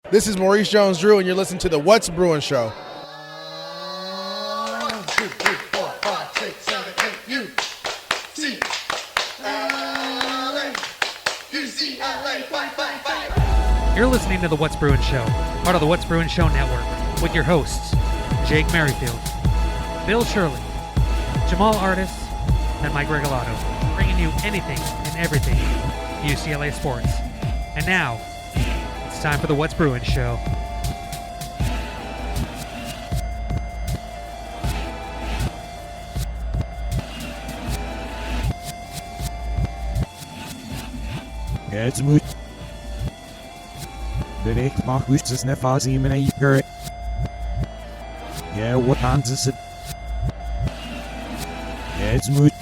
This is Maurice Jones-Drew, and you're listening to the What's Bruin Show. 1, 2, 3, 4, 5, 6, 7, 8, UCLA, fight, fight, fight. You're listening to the What's Bruin Show, part of the What's Bruin Show network, with your hosts, Jake Merrifield, Bill Shirley, Jamaal Artis, and Mike Regalado, bringing you anything and everything UCLA sports. And now, it's time for the What's Bruin Show. It's moot. Direkt mag us es ne fasi mena yigger. Yeah, what hands it? It's moot.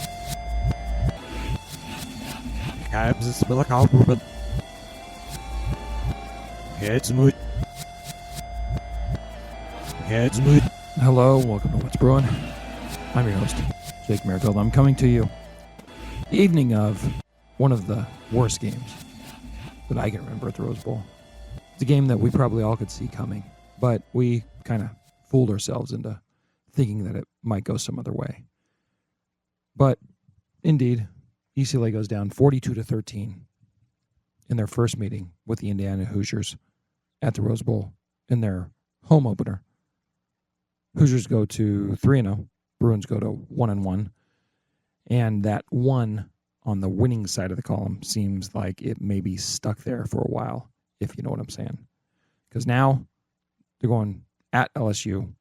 Cabs is will out but it's moot. It's moot. Hello, welcome to What's Bruin. I'm your host, Jake Merrifield. I'm coming to you the evening of one of the worst games that I can remember at the Rose Bowl. It's a game that we probably all could see coming, but we kind of fooled ourselves into thinking that it might go some other way. But indeed, UCLA goes down 42-13 in their first meeting with the Indiana Hoosiers at the Rose Bowl in their home opener. Hoosiers go to 3-0, Bruins go to 1-1, and that one on the winning side of the column seems like it may be stuck there for a while, if you know what I'm saying. Because now they're going at LSU,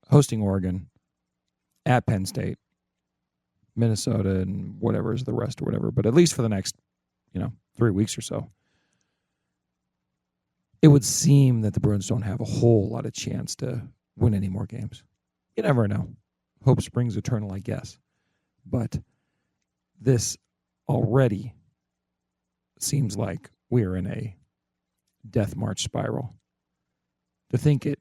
hosting Oregon, at Penn State, Minnesota, and whatever is the rest or whatever. But at least for the next, 3 weeks or so, it would seem that the Bruins don't have a whole lot of chance to win any more games. You never know. Hope springs eternal, I guess. But this already seems like we're in a death march spiral. To think it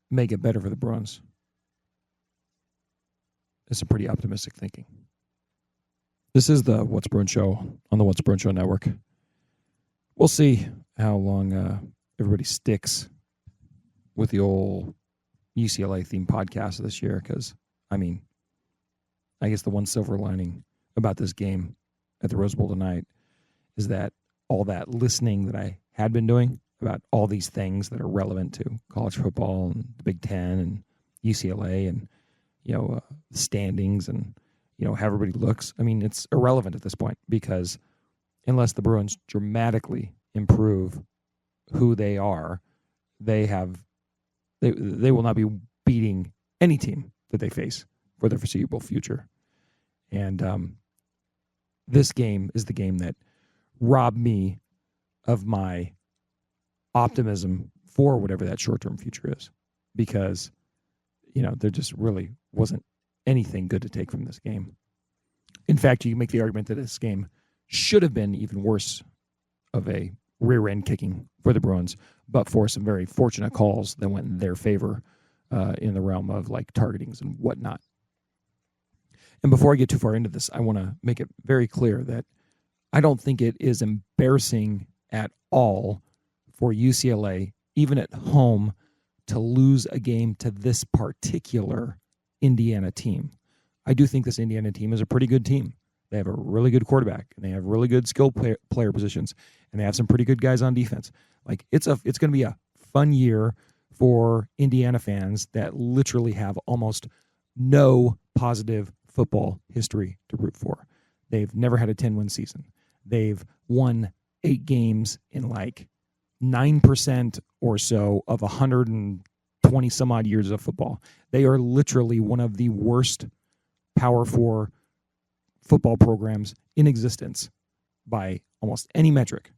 may get better for the Bruins is some pretty optimistic thinking. This is the What's Bruin Show on the What's Bruin Show network. We'll see how long everybody sticks with the old UCLA themed podcast this year, because, I guess the one silver lining about this game at the Rose Bowl tonight is that all that listening that I had been doing about all these things that are relevant to college football and the Big Ten and UCLA and, the standings and, how everybody looks. It's irrelevant at this point, because unless the Bruins dramatically improve who they are, they will not be beating any team that they face for the foreseeable future. And this game is the game that robbed me of my optimism for whatever that short-term future is, because, there just really wasn't anything good to take from this game. In fact, you can make the argument that this game should have been even worse of a rear-end kicking for the Bruins, but for some very fortunate calls that went in their favor in the realm of targetings and whatnot. And before I get too far into this, I want to make it very clear that I don't think it is embarrassing at all for UCLA, even at home, to lose a game to this particular Indiana team. I do think this Indiana team is a pretty good team. They have a really good quarterback, and they have really good skill player positions, and they have some pretty good guys on defense. It's going to be a fun year for Indiana fans that literally have almost no positive football history to root for. They've never had a 10-win season. They've won 8 games in 9% or so of 120 some odd years of football. They are literally one of the worst Power 4 football programs in existence by almost any metric.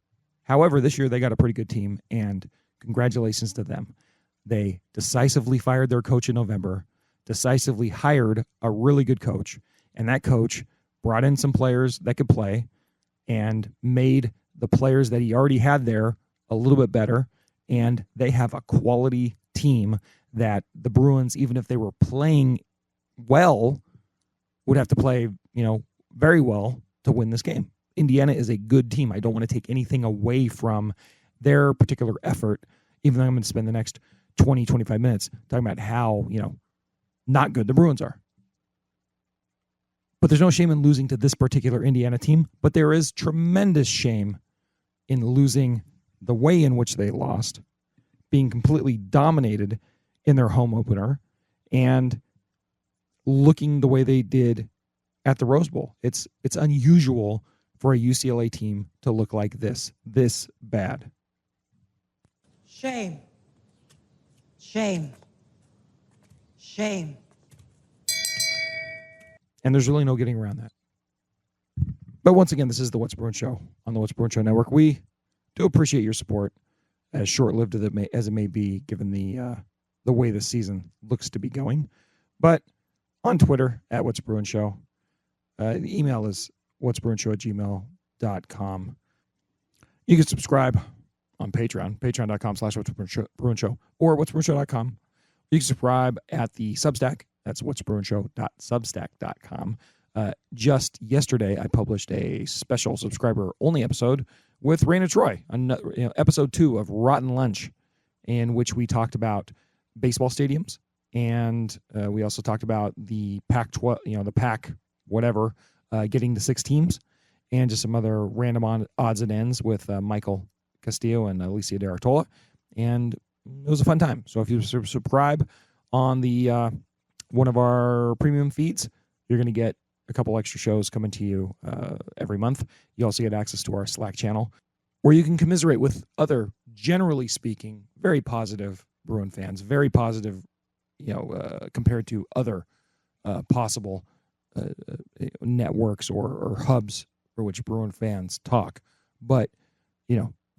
However, this year they got a pretty good team, and congratulations to them. They decisively fired their coach in November, decisively hired a really good coach, and that coach brought in some players that could play and made the players that he already had there a little bit better, and they have a quality team that the Bruins, even if they were playing well, would have to play, very well to win this game. Indiana is a good team. I don't want to take anything away from their particular effort, even though I'm going to spend the next 20, 25 minutes talking about how, not good the Bruins are. But there's no shame in losing to this particular Indiana team, but there is tremendous shame in losing the way in which they lost, being completely dominated in their home opener, and looking the way they did at the Rose Bowl. It's unusual for a UCLA team to look like this bad. Shame. Shame. Shame. And there's really no getting around that. But once again, this is the What's Bruin Show on the What's Bruin Show Network. We do appreciate your support, as short-lived as it may be, given the way the season looks to be going. But on Twitter, at What's Bruin Show, the email is whatsbruinshow@gmail.com. You can subscribe on Patreon, patreon.com/whatsbruinshow, or whatsbruinshow.com. You can subscribe at the Substack. That's whatsbruinshow.substack.com. Just yesterday, I published a special subscriber-only episode with Raina Troy, episode 2 of Rotten Lunch, in which we talked about baseball stadiums, and we also talked about the Pac-12, the Pac whatever, getting to 6 teams, and just some other random odds and ends with Michael Castillo and Alicia De Artola, and it was a fun time. So if you subscribe on the one of our premium feeds, you're going to get a couple extra shows coming to you every month. You also get access to our Slack channel, where you can commiserate with other, generally speaking, very positive Bruin fans, very positive, compared to other possible networks or hubs for which Bruin fans talk. But,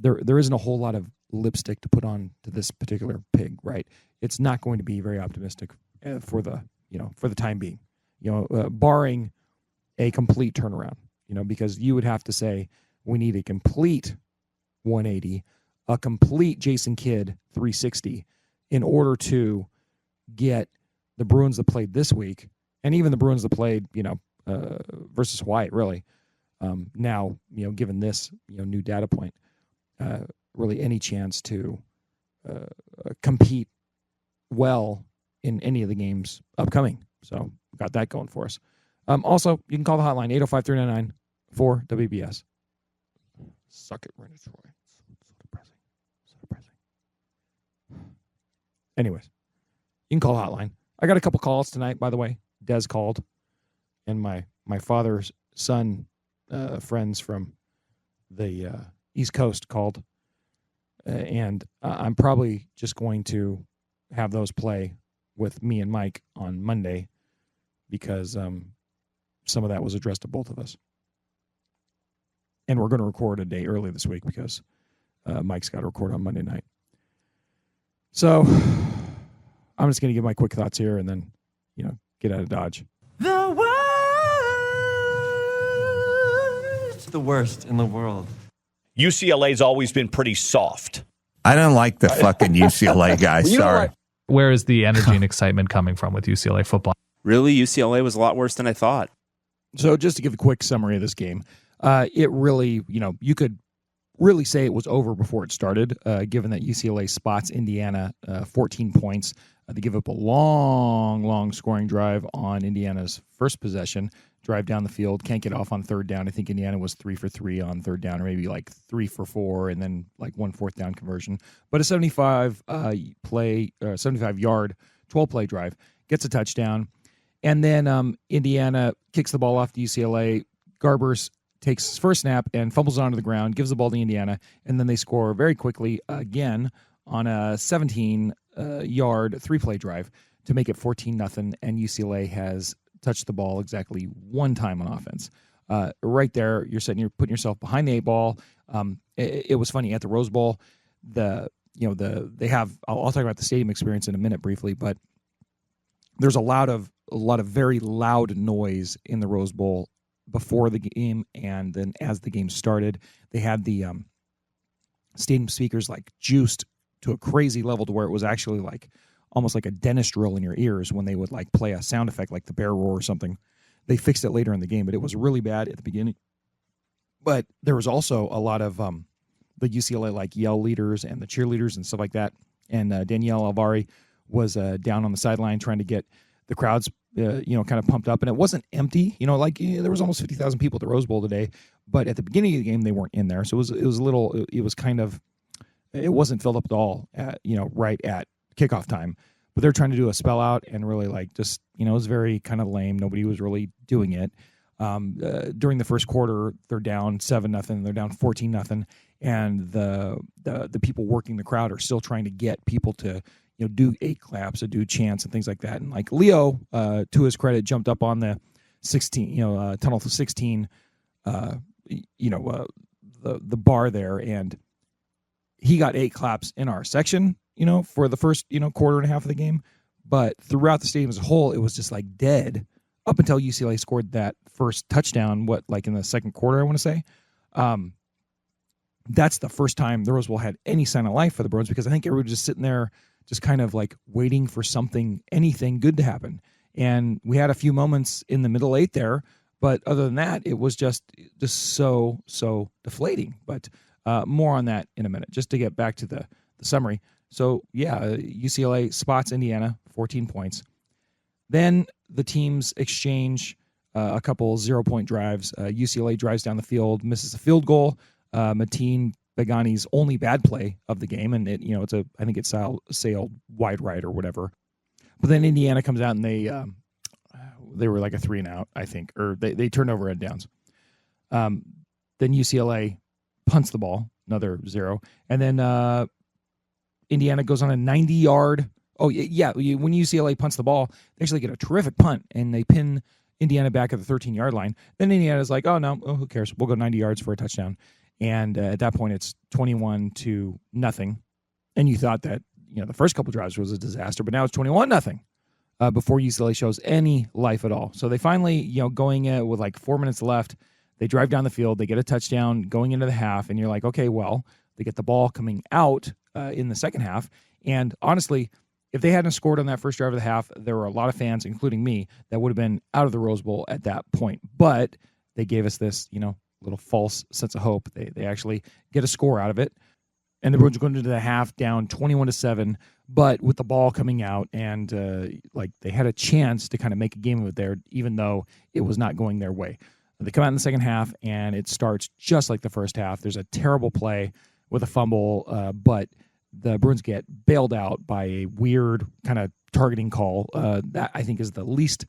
there isn't a whole lot of lipstick to put on to this particular pig, right? It's not going to be very optimistic for the time being, barring a complete turnaround, because you would have to say we need a complete 180, a complete Jason Kidd 360 in order to get the Bruins that played this week, and even the Bruins that played, versus Hawaii, really. Now, given this, new data point, really any chance to compete well in any of the games upcoming. So got that going for us. Also, you can call the hotline, 805-399-4WBS. Suck it, Raina Troy. So depressing. So depressing. Anyways, you can call the hotline. I got a couple calls tonight, by the way. Des called, and my father's son friends from the East Coast called, and I'm probably just going to have those play with me and Mike on Monday, because some of that was addressed to both of us. And we're going to record a day early this week because Mike's got to record on Monday night. So I'm just going to give my quick thoughts here and then, get out of Dodge. The worst in the world. UCLA's always been pretty soft. I don't like the fucking UCLA guy. Sorry. Where is the energy and excitement coming from with UCLA football? Really, UCLA was a lot worse than I thought. So just to give a quick summary of this game, it really, you could really say it was over before it started, given that UCLA spots Indiana 14 points. They give up a long scoring drive on Indiana's first possession, drive down the field, can't get off on third down. I think Indiana was 3 for 3 on third down, or maybe like 3 for 4, and then like 1 fourth down conversion. But a 75-yard, 12-play drive, gets a touchdown. And then Indiana kicks the ball off to UCLA. Garbers takes his first snap and fumbles onto the ground, gives the ball to Indiana, and then they score very quickly again on a 17-yard 3-play drive to make it 14-0, and UCLA has touched the ball exactly one time on offense. Right there, you're putting yourself behind the 8 ball. It was funny at the Rose Bowl. They have. I'll talk about the stadium experience in a minute briefly, but there's a lot of very loud noise in the Rose Bowl before the game, and then as the game started, they had the stadium speakers like juiced to a crazy level to where it was actually like almost like a dentist drill in your ears when they would like play a sound effect like the bear roar or something. They fixed it later in the game, but it was really bad at the beginning. But there was also a lot of the UCLA like yell leaders and the cheerleaders and stuff like that. And Danielle Alvari was down on the sideline trying to get the crowds, kind of pumped up. And it wasn't empty, there was almost 50,000 people at the Rose Bowl today. But at the beginning of the game, they weren't in there, so it wasn't filled up at all at right at kickoff time. But they're trying to do a spell out and really it was very kind of lame. Nobody was really doing it. During the first quarter, they're down 7-0. They're down 14-0, and the people working the crowd are still trying to get people to do 8 claps, to do chants and things like that. And like Leo, to his credit, jumped up on the 16, tunnel to 16, the bar there, and he got 8 claps in our section, for the first quarter and a half of the game. But throughout the stadium as a whole, it was just like dead up until UCLA scored that first touchdown, in the second quarter, I want to say. That's the first time the Rose Bowl had any sign of life for the Bruins, because I think everybody was just sitting there just kind of like waiting for anything good to happen. And we had a few moments in the middle 8 there, but other than that, it was just so deflating. But more on that in a minute, just to get back to the summary. So, UCLA spots Indiana, 14 points. Then the teams exchange a couple 0-point drives. UCLA drives down the field, misses a field goal. Mateen Begani's only bad play of the game, and I think it's sailed wide right or whatever. But then Indiana comes out and they were like a 3-and-out, I think, or they turned over end downs. Then UCLA punts the ball, another 0, and then Indiana goes on a 90-yard. Oh, yeah, when UCLA punts the ball, they actually get a terrific punt, and they pin Indiana back at the 13-yard line. Then Indiana's like, oh, no, who cares? We'll go 90 yards for a touchdown. And at that point, it's 21-0. And you thought that, the first couple drives was a disaster, but now it's 21-0 before UCLA shows any life at all. So they finally, going with like 4 minutes left, they drive down the field, they get a touchdown going into the half, and you're like, okay, well, they get the ball coming out in the second half. And honestly, if they hadn't scored on that first drive of the half, there were a lot of fans, including me, that would have been out of the Rose Bowl at that point. But they gave us this, little false sense of hope. They actually get a score out of it. And the Bruins are going into the half down 21-7, but with the ball coming out, and they had a chance to kind of make a game of it there, even though it was not going their way. They come out in the second half, and it starts just like the first half. There's a terrible play with a fumble, but the Bruins get bailed out by a weird kind of targeting call. That I think is the least.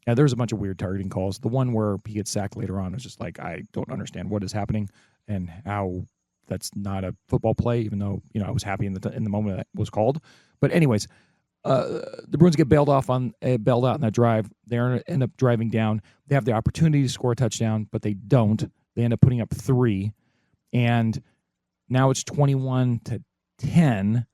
There's a bunch of weird targeting calls. The one where he gets sacked later on is just like, I don't understand what is happening and how that's not a football play, even though I was happy in the moment that was called. But anyways, the Bruins get bailed out on that drive. They end up driving down. They have the opportunity to score a touchdown, but they don't. They end up putting up 3, and now it's 21-10.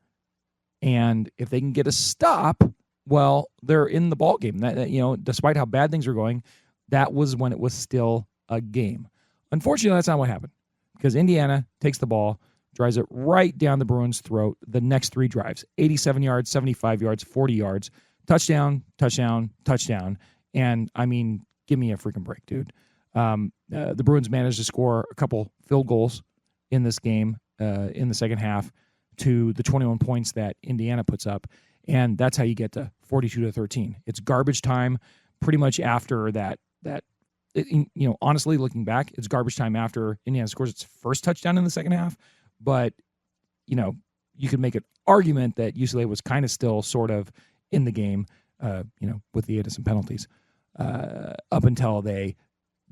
And if they can get a stop, well, they're in the ball game. That, despite how bad things are going, that was when it was still a game. Unfortunately, that's not what happened, because Indiana takes the ball, drives it right down the Bruins' throat the next 3 drives, 87 yards, 75 yards, 40 yards, touchdown, touchdown, touchdown. And, I mean, give me a freaking break, dude. The Bruins managed to score a couple field goals in this game in the second half to the 21 points that Indiana puts up. And that's how you get to 42-13. It's garbage time pretty much after that. Honestly, looking back, it's garbage time after Indiana scores its first touchdown in the second half. But, you could make an argument that UCLA was kind of still sort of in the game, with the innocent penalties, up until they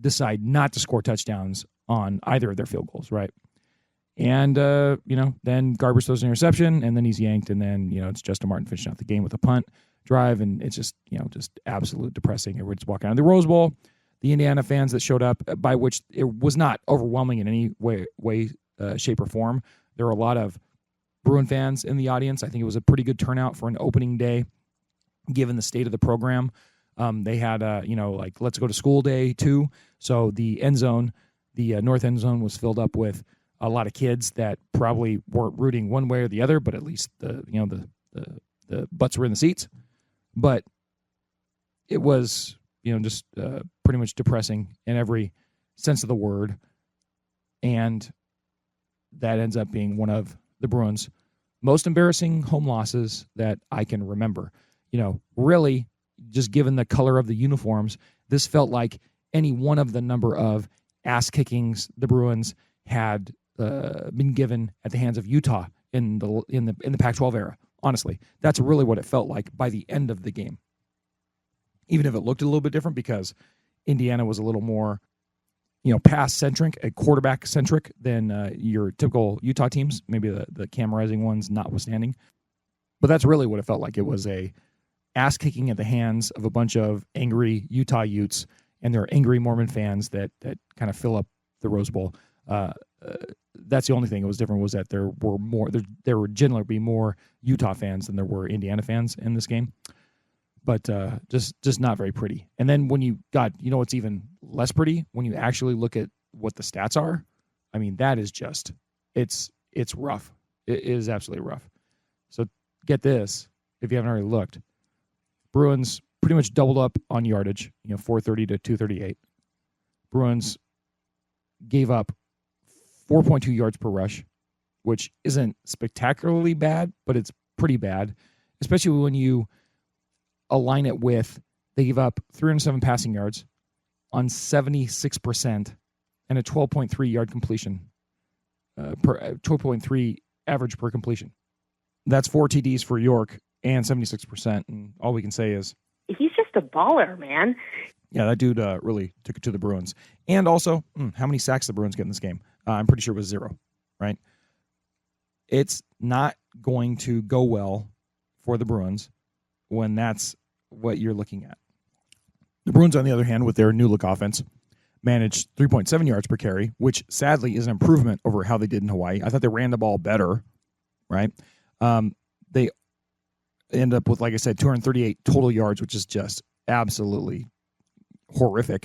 decide not to score touchdowns on either of their field goals, right? And, then Garber throws an interception, and then he's yanked, and then, it's Justin Martin finishing out the game with a punt drive, and it's just, just absolute depressing. Everyone's walking out of the Rose Bowl. The Indiana fans that showed up, by which it was not overwhelming in any way, shape, or form. There were a lot of Bruin fans in the audience. I think it was a pretty good turnout for an opening day, given the state of the program. They had, let's go to school day too. So the end zone, the north end zone, was filled up with a lot of kids that probably weren't rooting one way or the other, but at least the butts were in the seats. But it was, just pretty much depressing in every sense of the word. And that ends up being one of the Bruins' most embarrassing home losses that I can remember. Really, just given the color of the uniforms, this felt like any one of the number of ass kickings the Bruins had been given at the hands of Utah in the Pac-12 era. Honestly, that's really what it felt like by the end of the game. Even if it looked a little bit different because Indiana was a little more, pass-centric, quarterback-centric than your typical Utah teams, maybe the Cam Rising ones notwithstanding. But that's really what it felt like. It was a ass-kicking at the hands of a bunch of angry Utah Utes and their angry Mormon fans that kind of fill up the Rose Bowl. That's the only thing that was different, was that there would generally be more Utah fans than there were Indiana fans in this game. But just not very pretty. And then when what's even less pretty? When you actually look at what the stats are, I mean, that is just, it's rough. It is absolutely rough. So get this, if you haven't already looked. Bruins pretty much doubled up on yardage, 430 to 238. Bruins gave up 4.2 yards per rush, which isn't spectacularly bad, but it's pretty bad, especially when you align it with they gave up 307 passing yards on 76% and a 12.3 yard completion, 12.3 average per completion. That's 4 TDs for York and 76%. And all we can say is he's just a baller, man. Yeah, that dude really took it to the Bruins. And also, how many sacks the Bruins get in this game? I'm pretty sure it was 0, right? It's not going to go well for the Bruins when that's what you're looking at. The Bruins, on the other hand, with their new look offense, managed 3.7 yards per carry, which sadly is an improvement over how they did in Hawaii. I thought they ran the ball better, right? They end up with, like I said, 238 total yards, which is just absolutely horrific.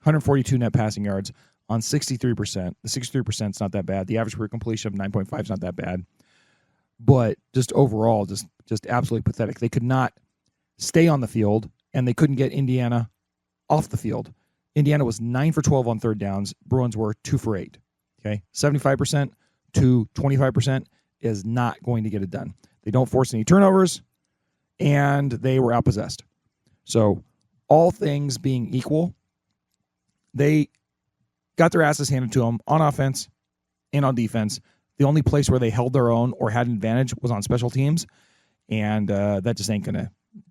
142 net passing yards on 63%. The 63% is not that bad. The average per completion of 9.5 is not that bad. But just overall, just absolutely pathetic. They could not stay on the field, and they couldn't get Indiana off the field. Indiana was 9 for 12 on third downs. Bruins were 2 for 8. Okay, 75% to 25% is not going to get it done. They don't force any turnovers, and they were outpossessed. So all things being equal, they got their asses handed to them on offense and on defense. The only place where they held their own or had an advantage was on special teams, and that just ain't gonna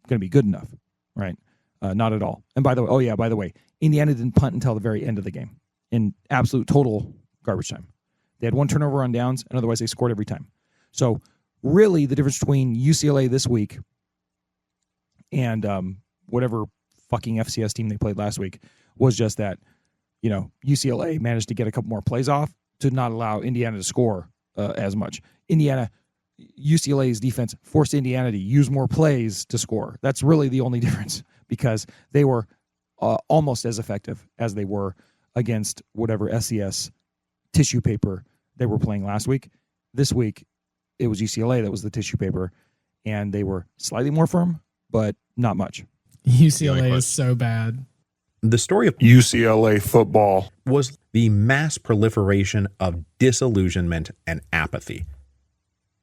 be good enough, right? Not at all. And by the way, Indiana didn't punt until the very end of the game in absolute total garbage time. They had 1 turnover on downs, and otherwise they scored every time. So really, the difference between UCLA this week and whatever fucking FCS team they played last week was just that, UCLA managed to get a couple more plays off to not allow Indiana to score as much. UCLA's defense forced Indiana to use more plays to score. That's really the only difference, because they were almost as effective as they were against whatever SCS tissue paper they were playing last week. This week, it was UCLA that was the tissue paper, and they were slightly more firm, but not much. UCLA is so bad. The story of UCLA football was the mass proliferation of disillusionment and apathy.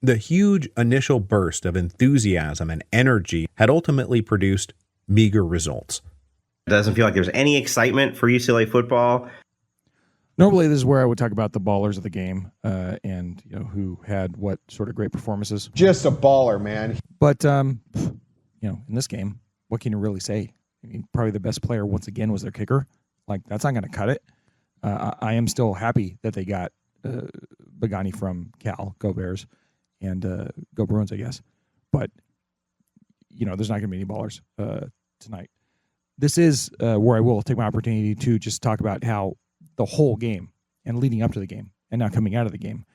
The huge initial burst of enthusiasm and energy had ultimately produced meager results. It doesn't feel like there's any excitement for UCLA football. Normally, this is where I would talk about the ballers of the game and who had what sort of great performances. Just a baller, man. But in this game, what can you really say? I mean, probably the best player once again was their kicker. Like, that's not going to cut it. I am still happy that they got Bagani from Cal. Go Bears, and go Bruins, I guess. But there's not going to be any ballers tonight. This is where I will take my opportunity to just talk about how the whole game and leading up to the game and now coming out of the game,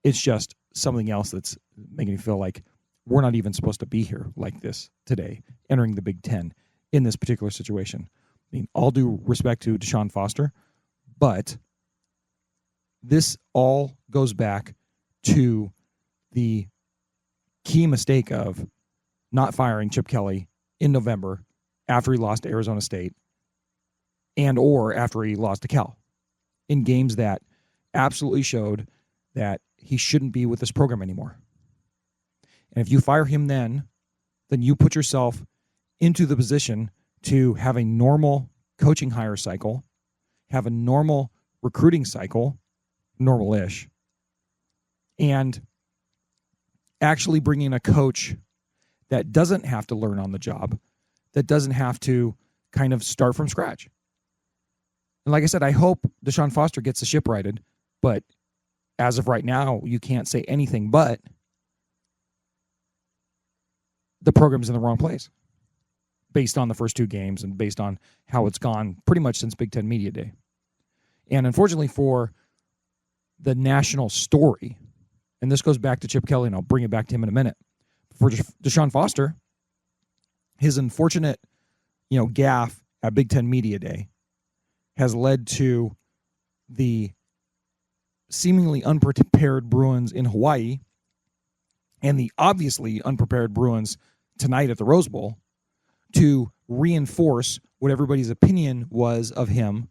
it's just something else that's making me feel like we're not even supposed to be here like this today, entering the Big Ten in this particular situation. I mean, all due respect to Deshaun Foster, but this all goes back to the key mistake of not firing Chip Kelly in November after he lost to Arizona State and or after he lost to Cal, in games that absolutely showed that he shouldn't be with this program anymore. And if you fire him then you put yourself into the position to have a normal coaching hire cycle, have a normal recruiting cycle, normal-ish, and actually bring in a coach that doesn't have to learn on the job, that doesn't have to kind of start from scratch. And like I said, I hope Deshaun Foster gets the ship righted, but as of right now, you can't say anything but the program's in the wrong place based on the first two games and based on how it's gone pretty much since Big Ten Media Day. And unfortunately for the national story, and this goes back to Chip Kelly, and I'll bring it back to him in a minute. For Deshaun Foster, his unfortunate, gaffe at Big Ten Media Day has led to the seemingly unprepared Bruins in Hawaii and the obviously unprepared Bruins tonight at the Rose Bowl to reinforce what everybody's opinion was of him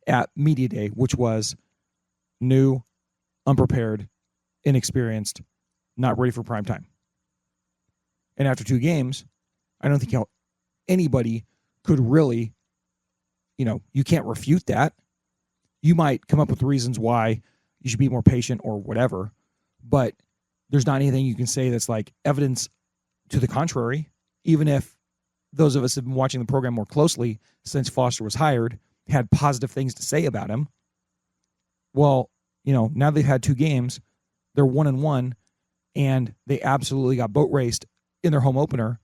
at Media Day, which was new, unprepared, inexperienced, not ready for prime time. And after two games, I don't think anybody could really, you can't refute that. You might come up with reasons why you should be more patient or whatever, but there's not anything you can say that's like evidence to the contrary, even if those of us have been watching the program more closely since Foster was hired, had positive things to say about him. Well, now they've had two games, they're 1-1, and they absolutely got boat raced in their home opener.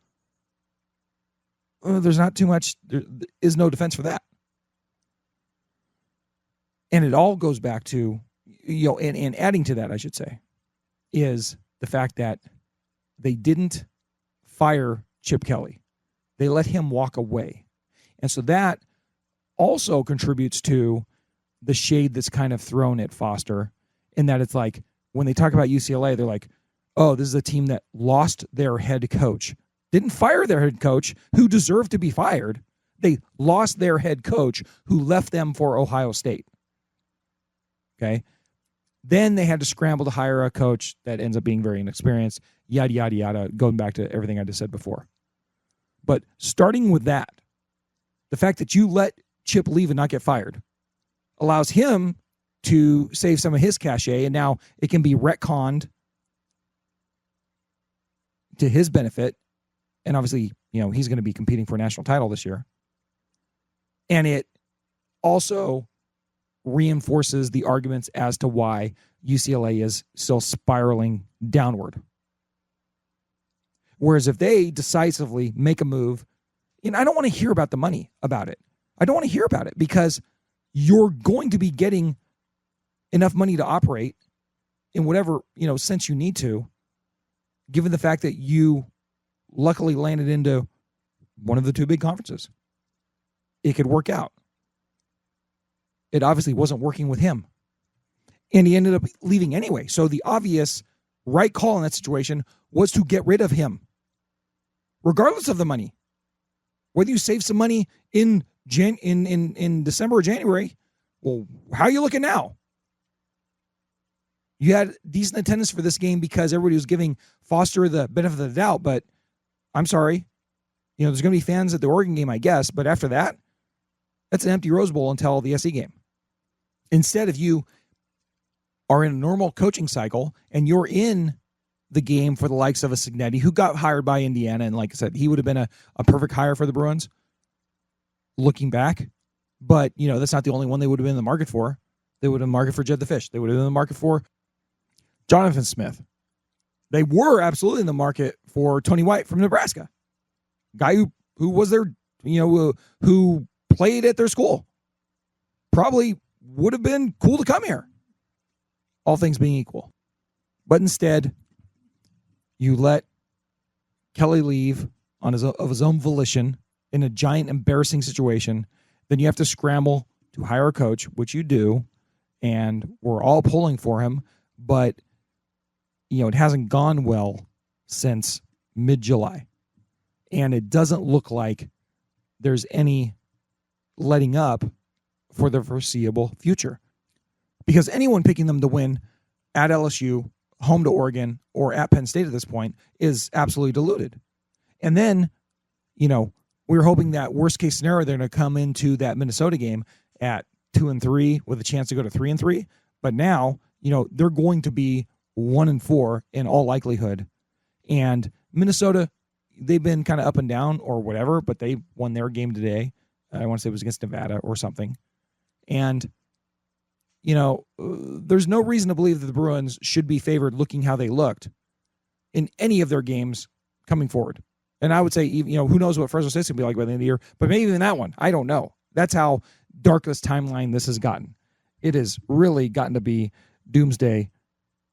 There's not too much, there is no defense for that. And it all goes back to, and adding to that, I should say, is the fact that they didn't fire Chip Kelly. They let him walk away. And so that also contributes to the shade that's kind of thrown at Foster, in that it's like, when they talk about UCLA, they're like, oh, this is a team that lost their head coach. Didn't fire their head coach, who deserved to be fired. They lost their head coach, who left them for Ohio State. Okay? Then they had to scramble to hire a coach that ends up being very inexperienced, yada, yada, yada, going back to everything I just said before. But starting with that, the fact that you let Chip leave and not get fired allows him to save some of his cachet, and now it can be retconned to his benefit. And obviously, he's going to be competing for a national title this year. And it also reinforces the arguments as to why UCLA is still spiraling downward. Whereas if they decisively make a move, I don't want to hear about the money about it. I don't want to hear about it, because you're going to be getting enough money to operate in whatever, sense you need to, given the fact that you luckily landed into one of the two big conferences. It could work out. It obviously wasn't working with him, and he ended up leaving anyway. So the obvious right call in that situation was to get rid of him, regardless of the money. Whether you save some money in December or January, well, how are you looking now? You had decent attendance for this game because everybody was giving Foster the benefit of the doubt, but I'm sorry. There's going to be fans at the Oregon game, I guess, but after that, that's an empty Rose Bowl until the SC game. Instead, if you are in a normal coaching cycle and you're in the game for the likes of a Cignetti, who got hired by Indiana, and like I said, he would have been a perfect hire for the Bruins, looking back. But, that's not the only one they would have been in the market for. They would have been in the market for Jed the Fish. They would have been in the market for Jonathan Smith. They were absolutely in the market for Tony White from Nebraska, guy who was their, who played at their school. Probably would have been cool to come here, all things being equal. But instead, you let Kelly leave of his own volition in a giant embarrassing situation. Then you have to scramble to hire a coach, which you do, and we're all pulling for him. But, it hasn't gone well since mid-July. And it doesn't look like there's any letting up for the foreseeable future. Because anyone picking them to win at LSU, home to Oregon, or at Penn State at this point is absolutely diluted. And then, we were hoping that worst case scenario, they're going to come into that Minnesota game at 2-3 with a chance to go to 3-3. But now, they're going to be 1-4 in all likelihood. And Minnesota, they've been kind of up and down or whatever, but they won their game today. I want to say it was against Nevada or something. And, there's no reason to believe that the Bruins should be favored looking how they looked in any of their games coming forward. And I would say, who knows what Fresno State's going to be like by the end of the year, but maybe even that one. I don't know. That's how dark this timeline this has gotten. It has really gotten to be doomsday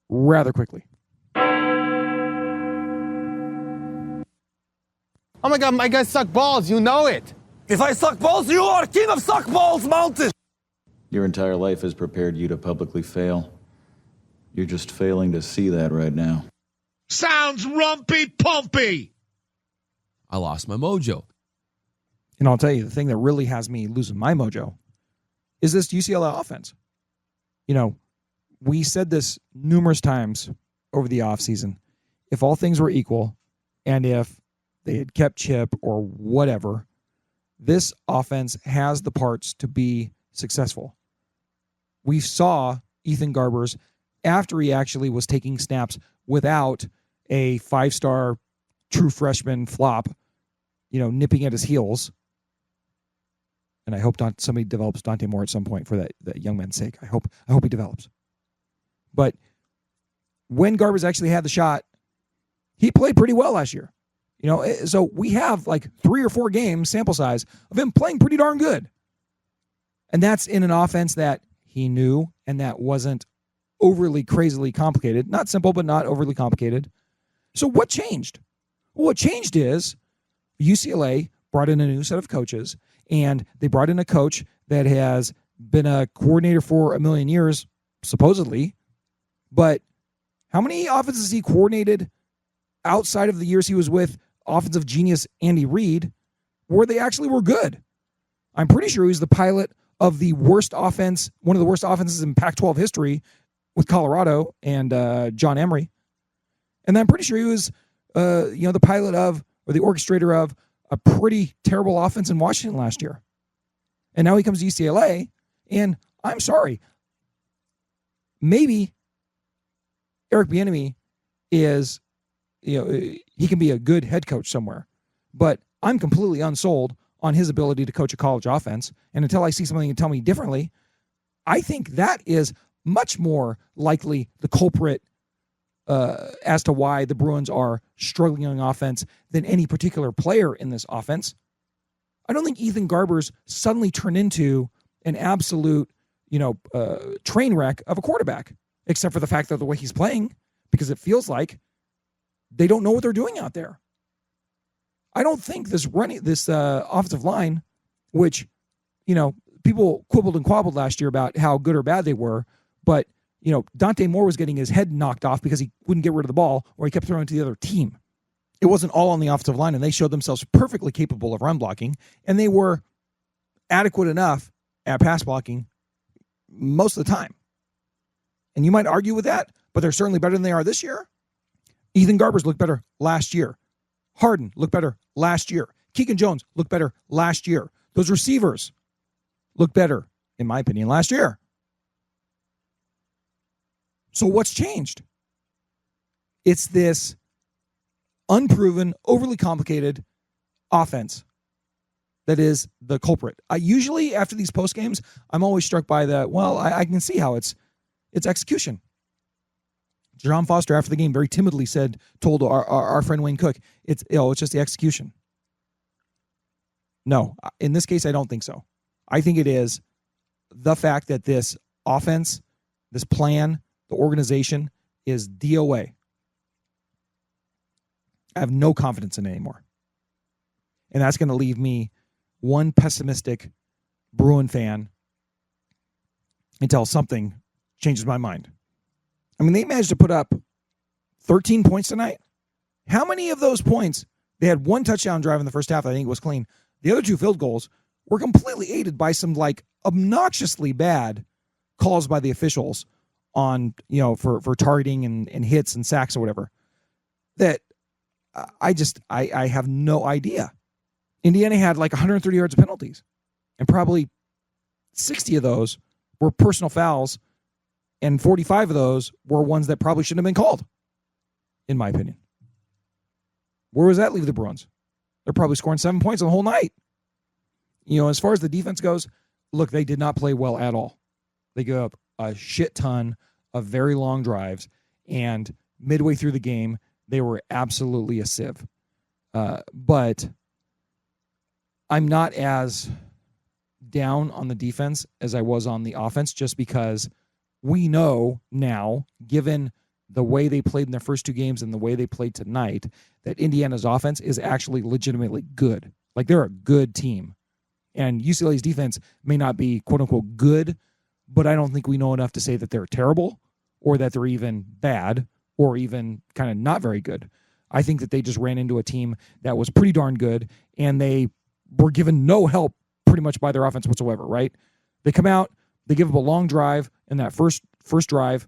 rather quickly. Oh my God, my guys suck balls. You know it. If I suck balls, you are king of suck balls mountain. Your entire life has prepared you to publicly fail. You're just failing to see that right now. Sounds rumpy-pumpy. I lost my mojo. And I'll tell you, the thing that really has me losing my mojo is this UCLA offense. We said this numerous times over the offseason. If all things were equal, and if they had kept Chip or whatever, this offense has the parts to be successful. We saw Ethan Garbers, after he actually was taking snaps without a 5-star true freshman flop, nipping at his heels. And I hope somebody develops Dante Moore at some point for that young man's sake. I hope he develops. But when Garbers actually had the shot, he played pretty well last year. So we have like 3 or 4 games sample size of him playing pretty darn good. And that's in an offense that he knew and that wasn't overly crazily complicated. Not simple, but not overly complicated. So what changed? Well, what changed is UCLA brought in a new set of coaches, and they brought in a coach that has been a coordinator for a million years, supposedly. But how many offenses he coordinated outside of the years he was with offensive genius Andy Reid where they actually were good? I'm pretty sure he was the pilot of the worst offense, one of the worst offenses in Pac-12 history with Colorado and John Emery. And I'm pretty sure he was, the pilot of, or the orchestrator of, a pretty terrible offense in Washington last year. And now he comes to UCLA, and I'm sorry, maybe Eric Bieniemy is, he can be a good head coach somewhere, but I'm completely unsold on his ability to coach a college offense. And until I see something and tell me differently, I think that is much more likely the culprit as to why the Bruins are struggling on offense than any particular player in this offense. I don't think Ethan Garbers suddenly turned into an absolute, train wreck of a quarterback, except for the fact that the way he's playing, because it feels like they don't know what they're doing out there. I don't think this offensive line, which, people quibbled and quabbled last year about how good or bad they were, but, Dante Moore was getting his head knocked off because he wouldn't get rid of the ball or he kept throwing to the other team. It wasn't all on the offensive line, and they showed themselves perfectly capable of run blocking, and they were adequate enough at pass blocking most of the time. And you might argue with that, but they're certainly better than they are this year. Ethan Garbers looked better last year. Harden looked better last year. Keegan Jones looked better last year. Those receivers looked better, in my opinion, last year. So what's changed? It's this unproven, overly complicated offense that is the culprit. I usually, after these post games, I'm always struck by I can see how it's execution. Jerome Foster, after the game, very timidly told our friend Wayne Cook, it's just the execution. No, in this case, I don't think so. I think it is the fact that this offense, this plan, the organization is DOA. I have no confidence in it anymore. And that's going to leave me one pessimistic Bruin fan until something changes my mind. I mean, they managed to put up 13 points tonight. How many of those points, they had one touchdown drive in the first half, I think was clean. The other 2 field goals were completely aided by some obnoxiously bad calls by the officials on, for targeting and hits and sacks or whatever, that I have no idea. Indiana had like 130 yards of penalties, and probably 60 of those were personal fouls, and 45 of those were ones that probably shouldn't have been called, in my opinion. Where does that leave the Bruins? They're probably scoring 7 points the whole night. As far as the defense goes, look, they did not play well at all. They gave up a shit ton of very long drives, and midway through the game, they were absolutely a sieve. But I'm not as down on the defense as I was on the offense, just because we know now, given the way they played in their first two games and the way they played tonight, that Indiana's offense is actually legitimately good. Like, they're a good team. And UCLA's defense may not be, quote-unquote, good, but I don't think we know enough to say that they're terrible or that they're even bad or even kind of not very good. I think that they just ran into a team that was pretty darn good, and they were given no help pretty much by their offense whatsoever, right? They come out, they give up a long drive in that first drive,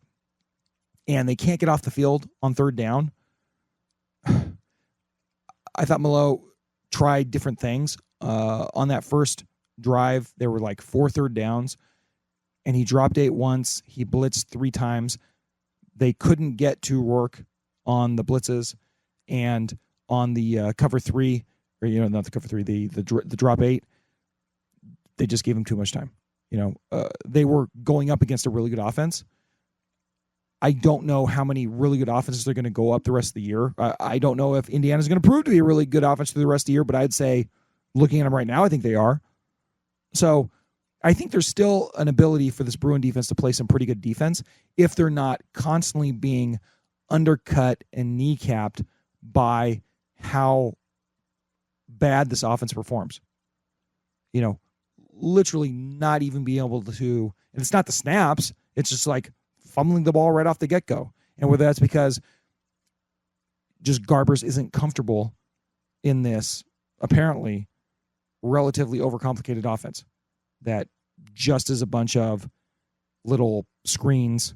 and they can't get off the field on third down. I thought Malo tried different things. On that first drive, there were like 4 third downs, and he dropped 8 once. He blitzed 3 times. They couldn't get to work on the blitzes, and on the cover 3, or not the cover 3, the drop 8. They just gave him too much time. They were going up against a really good offense. I don't know how many really good offenses they're going to go up the rest of the year. I don't know if Indiana's going to prove to be a really good offense through the rest of the year, but I'd say, looking at them right now, I think they are. So I think there's still an ability for this Bruin defense to play some pretty good defense if they're not constantly being undercut and kneecapped by how bad this offense performs. Literally not even being able to, and it's not the snaps, it's just like fumbling the ball right off the get-go. And whether that's because just Garbers isn't comfortable in this, apparently, relatively overcomplicated offense that just is a bunch of little screens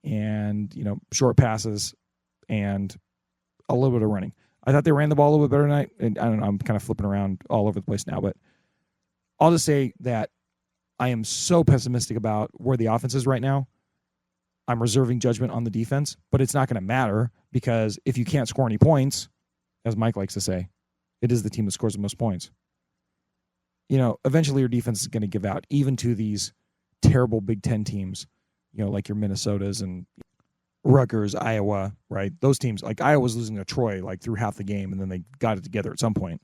and, short passes and a little bit of running. I thought they ran the ball a little bit better tonight, and I don't know, I'm kind of flipping around all over the place now, but I'll just say that I am so pessimistic about where the offense is right now. I'm reserving judgment on the defense, but it's not going to matter, because if you can't score any points, as Mike likes to say, it is the team that scores the most points. Eventually your defense is going to give out, even to these terrible Big Ten teams, like your Minnesotas and Rutgers, Iowa, right? Those teams, like Iowa was losing to Troy like through half the game, and then they got it together at some point.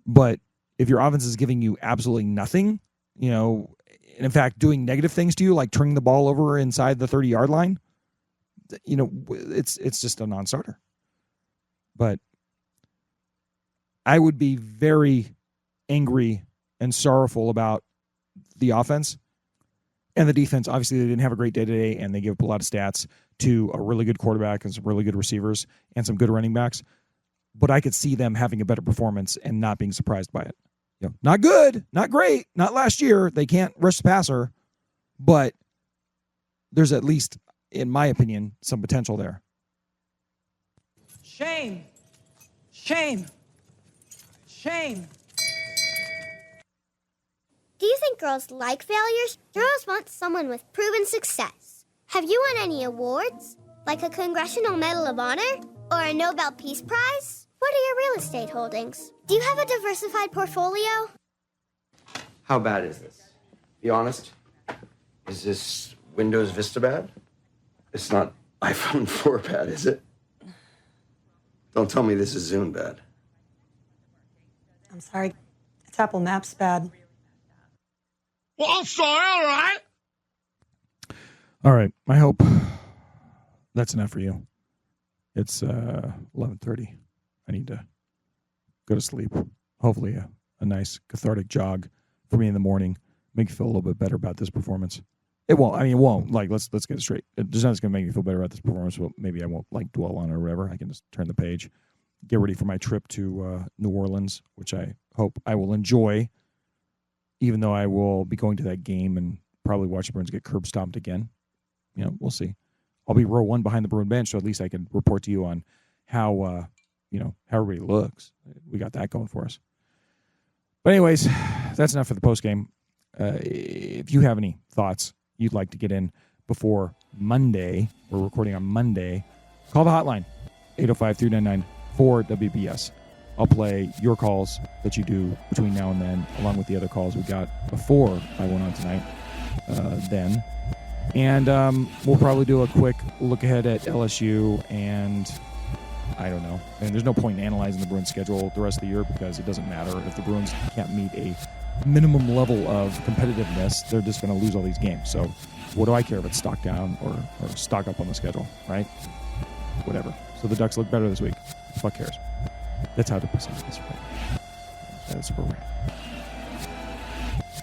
But if your offense is giving you absolutely nothing, and in fact doing negative things to you, like turning the ball over inside the 30-yard line, it's just a non-starter. But I would be very angry and sorrowful about the offense and the defense. Obviously, they didn't have a great day today, and they gave up a lot of stats to a really good quarterback and some really good receivers and some good running backs. But I could see them having a better performance and not being surprised by it. Not good, not great, not last year. They can't rush the passer, but there's at least, in my opinion, some potential there. Shame. Shame. Shame. Do you think girls like failures? Girls want someone with proven success. Have you won any awards? Like a Congressional Medal of Honor? Or a Nobel Peace Prize? What are your real estate holdings? Do you have a diversified portfolio? How bad is this? Be honest. Is this Windows Vista bad? It's not iPhone 4 bad, is it? Don't tell me this is Zune bad. I'm sorry. It's Apple Maps bad. Well, I'm sorry, all right. All right. I hope that's enough for you. It's 11:30. I need to go to sleep. Hopefully a nice cathartic jog for me in the morning. Make you feel a little bit better about this performance. It won't. I mean, it won't. Like, let's get it straight. There's nothing that's going to make me feel better about this performance. Well, maybe I won't dwell on it or whatever. I can just turn the page, get ready for my trip to New Orleans, which I hope I will enjoy, even though I will be going to that game and probably watch the Bruins get curb stomped again. we'll see. I'll be row one behind the Bruin bench, so at least I can report to you on how how everybody looks. We got that going for us. But anyways, that's enough for the post game. If you have any thoughts you'd like to get in before Monday, we're recording on Monday, call the hotline, 805-399-4WBS. I'll play your calls that you do between now and then, along with the other calls we got before I went on tonight. Then. And we'll probably do a quick look ahead at LSU, and I don't know. And there's no point in analyzing the Bruins schedule the rest of the year because it doesn't matter. If the Bruins can't meet a minimum level of competitiveness, they're just going to lose all these games. So what do I care if it's stock down or stock up on the schedule, right? Whatever. So the Ducks look better this week. Fuck cares. That's how depressing it is. Right? That's where we're at.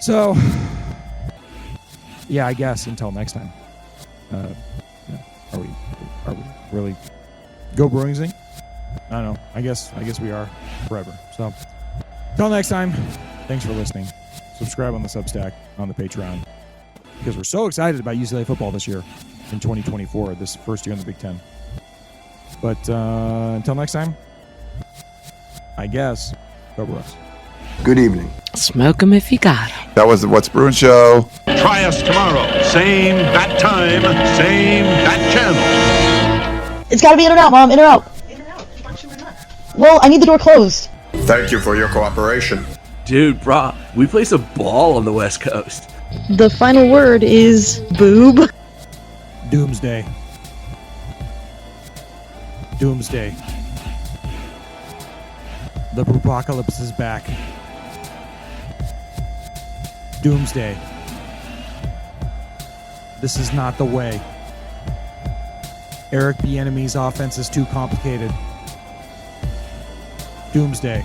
So, yeah, I guess until next time. Are we really go Bruinsing? I don't know. I guess we are forever. So, until next time, thanks for listening. Subscribe on the Substack, on the Patreon, because we're so excited about UCLA football this year in 2024, this first year in the Big Ten. But until next time, I guess, go Bruins. Good evening. Smoke 'em if you got 'em. That was the What's Bruin Show. Try us tomorrow. Same bat time, same bat channel. It's got to be in or out, Mom. In or out. Well, I need the door closed. Thank you for your cooperation. Dude, brah, we play some ball on the West Coast. The final word is boob. Doomsday. Doomsday. The apocalypse is back. Doomsday. This is not the way. Eric Bieniemy's offense is too complicated. Doomsday.